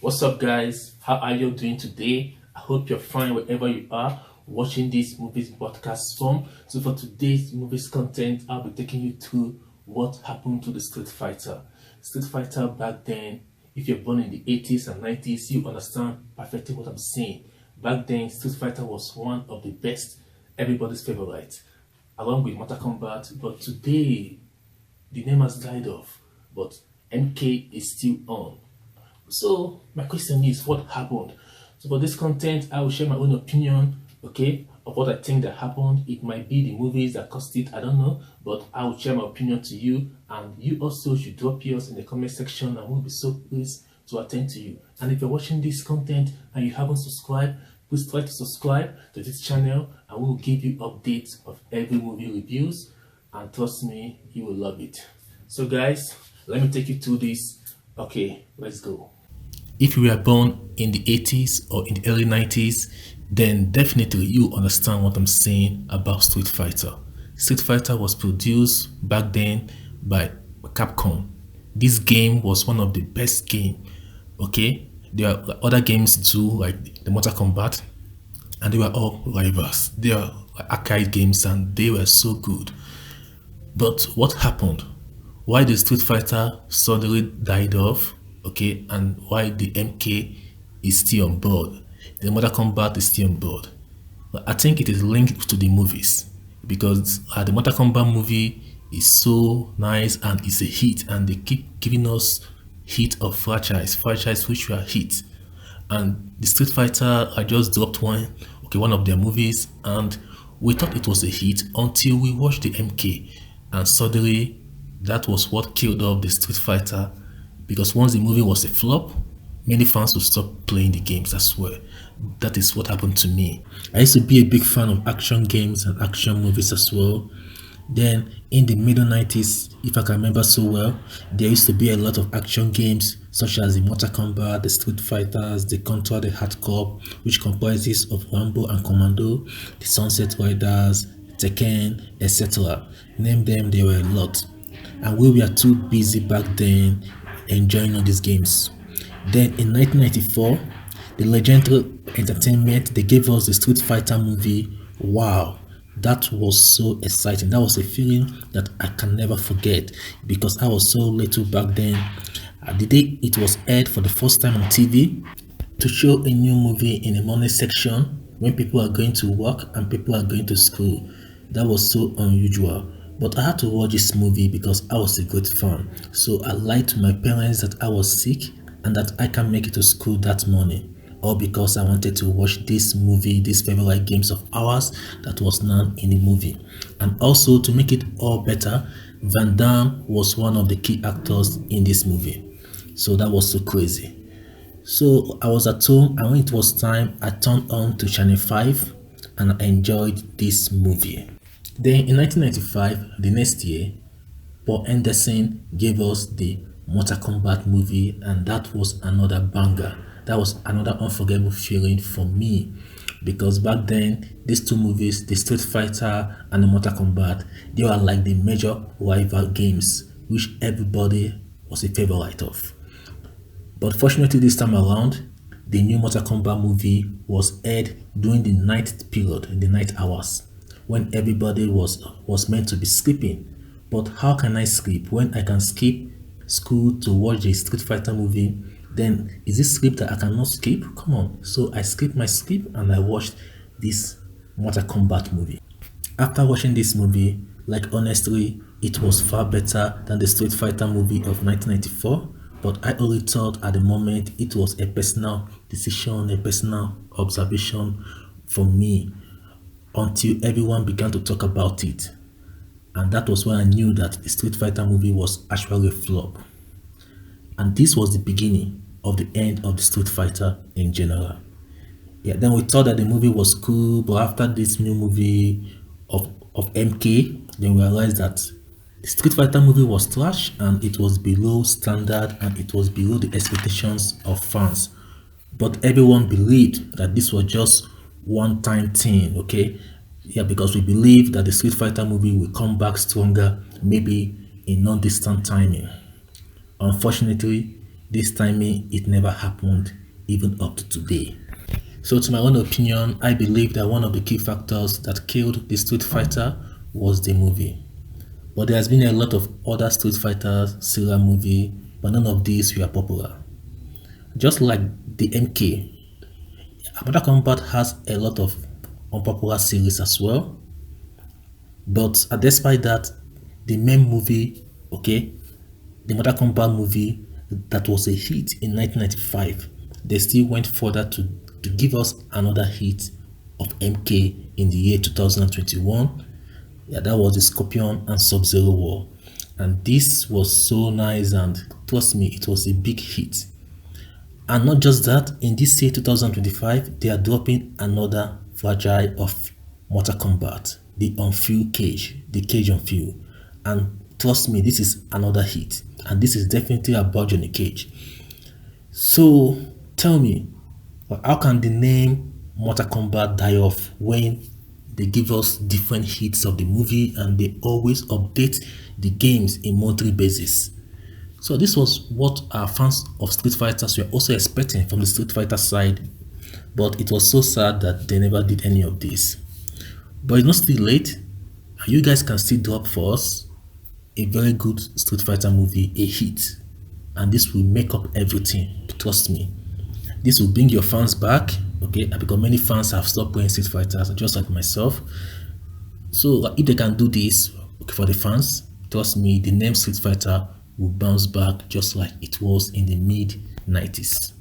What's up, guys? How are you doing today? I hope you're fine wherever you are watching this movies podcast from. So, for today's movies content, I'll be taking you through what happened to the Street Fighter. Street Fighter back then, if you're born in the 80s and 90s, you understand perfectly what I'm saying. Back then, Street Fighter was one of the best, everybody's favorite, along with Mortal Kombat. But today, the name has died off, but MK is still on. So my question is, what happened? So for this content, I will share my own opinion, okay, of what I think that happened. It might be the movies that caused it, I don't know, but I will share my opinion to you, and you also should drop yours in the comment section, and we'll be so pleased to attend to you. And if you're watching this content and you haven't subscribed, please try to subscribe to this channel, and we will give you updates of every movie reviews, and trust me, you will love it. So guys, let me take you through this. Okay, let's go. If you were born in the 80s or in the early 90s, then definitely you understand what I'm saying about Street Fighter. Street Fighter was produced back then by Capcom. This game was one of the best games. Okay, there are other games too, like the Mortal Kombat, and they were all rivals. They are arcade games and they were so good. But what happened? Why the Street Fighter suddenly died off? Okay, and why the MK is still on board? The Mortal Kombat is still on board. But I think it is linked to the movies because the Mortal Kombat movie is so nice and it's a hit, and they keep giving us hit of franchise which were hit. And the Street Fighter, I just dropped one of their movies, and we thought it was a hit until we watched the MK, and suddenly that was what killed off the Street Fighter, because once the movie was a flop, many fans would stop playing the games as well. That is what happened to me. I used to be a big fan of action games and action movies as well. Then in the middle 90s, if I can remember so well, there used to be a lot of action games such as the Mortal Kombat, the Street Fighters, the Contra, the Hardcore, which comprises of Rambo and Commando, the Sunset Riders, Tekken, etc. Name them, there were a lot. And we were too busy back then enjoying all these games. Then in 1994, the legendary entertainment, they gave us the Street Fighter movie. Wow, that was so exciting. That was a feeling that I can never forget because I was so little back then. The day it was aired for the first time on TV, to show a new movie in the morning section when people are going to work and people are going to school, that was so unusual. But I had to watch this movie because I was a good fan. So I lied to my parents that I was sick and that I can't make it to school that morning. All because I wanted to watch this movie, this favorite games of ours that was now in the movie. And also, to make it all better, Van Damme was one of the key actors in this movie. So that was so crazy. So I was at home, and when it was time, I turned on to Channel 5 and I enjoyed this movie. Then in 1995, the next year, Paul Anderson gave us the Mortal Kombat movie, and that was another banger. That was another unforgettable feeling for me because back then, these two movies, the Street Fighter and the Mortal Kombat, they were like the major rival games which everybody was a favorite of. But fortunately, this time around, the new Mortal Kombat movie was aired during the night period, the night hours, when everybody was meant to be sleeping. But how can I sleep when I can skip school to watch the Street Fighter movie? Then is this sleep that I cannot skip? Come on. So I skipped my sleep and I watched this Mortal Kombat movie. After watching this movie, like honestly, it was far better than the Street Fighter movie of 1994. But I only thought at the moment it was a personal decision, a personal observation for me, until everyone began to talk about it. And that was when I knew that the Street Fighter movie was actually a flop. And this was the beginning of the end of the Street Fighter in general. Yeah, then we thought that the movie was cool, but after this new movie of MK, then we realized that the Street Fighter movie was trash and it was below standard and it was below the expectations of fans. But everyone believed that this was just one-time thing, okay? Yeah, because we believe that the Street Fighter movie will come back stronger, maybe in non-distant timing. Unfortunately, this timing, it never happened even up to today. So to my own opinion, I believe that one of the key factors that killed the Street Fighter was the movie. But there has been a lot of other Street Fighter serial movie, but none of these were popular. Just like the MK, Mortal Kombat has a lot of unpopular series as well. But despite that, the main movie, okay, the Mortal Kombat movie that was a hit in 1995, they still went further to give us another hit of MK in the year 2021. Yeah, that was the Scorpion and Sub-Zero War. And this was so nice, and trust me, it was a big hit. And not just that, in this year 2025, they are dropping another fragile of Mortal Kombat, the Unfilled Cage, the Cage Unfilled. And trust me, this is another hit, and this is definitely about Johnny Cage. So tell me, how can the name Mortal Kombat die off when they give us different hits of the movie and they always update the games in monthly basis? So this was what our fans of Street Fighters were also expecting from the Street Fighter side, but it was so sad that they never did any of this. But it's not still late, and you guys can still drop for us a very good Street Fighter movie, a hit, and this will make up everything. Trust me, this will bring your fans back, okay? Because many fans have stopped playing Street Fighters, just like myself. So if they can do this, okay, for the fans, trust me, the name Street Fighter will bounce back just like it was in the mid 90s.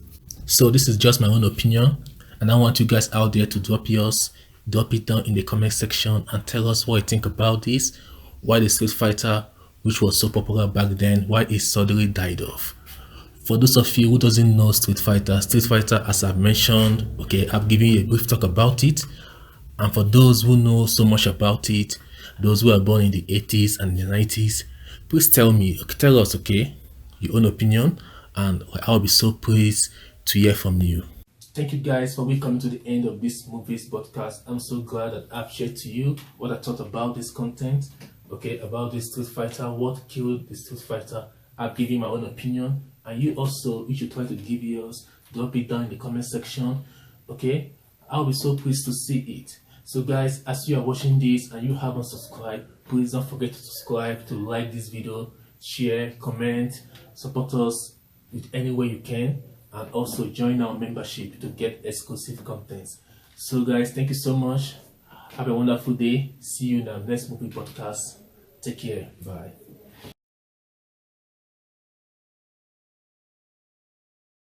So this is just my own opinion, and I want you guys out there to drop yours. Drop it down in the comment section and tell us what you think about this, why the Street Fighter, which was so popular back then, why it suddenly died off. For those of you who doesn't know Street Fighter, as I've mentioned, okay, I've given you a brief talk about it. And for those who know so much about it, those who are born in the 80s and the 90s, please tell us, okay, your own opinion, and I'll be so pleased to hear from you. Thank you guys for coming to the end of this movies podcast. I'm so glad that I've shared to you what I thought about this content, okay, about this Street Fighter, what killed the Street Fighter. I've given my own opinion, and you also, you should try to give yours. Drop it down in the comment section, okay? I'll be so pleased to see it. So guys, as you are watching this and you haven't subscribed, please don't forget to subscribe, to like this video, share, comment, support us with any way you can, and also join our membership to get exclusive contents. So guys, thank you so much. Have a wonderful day. See you in our next movie podcast. Take care. Bye.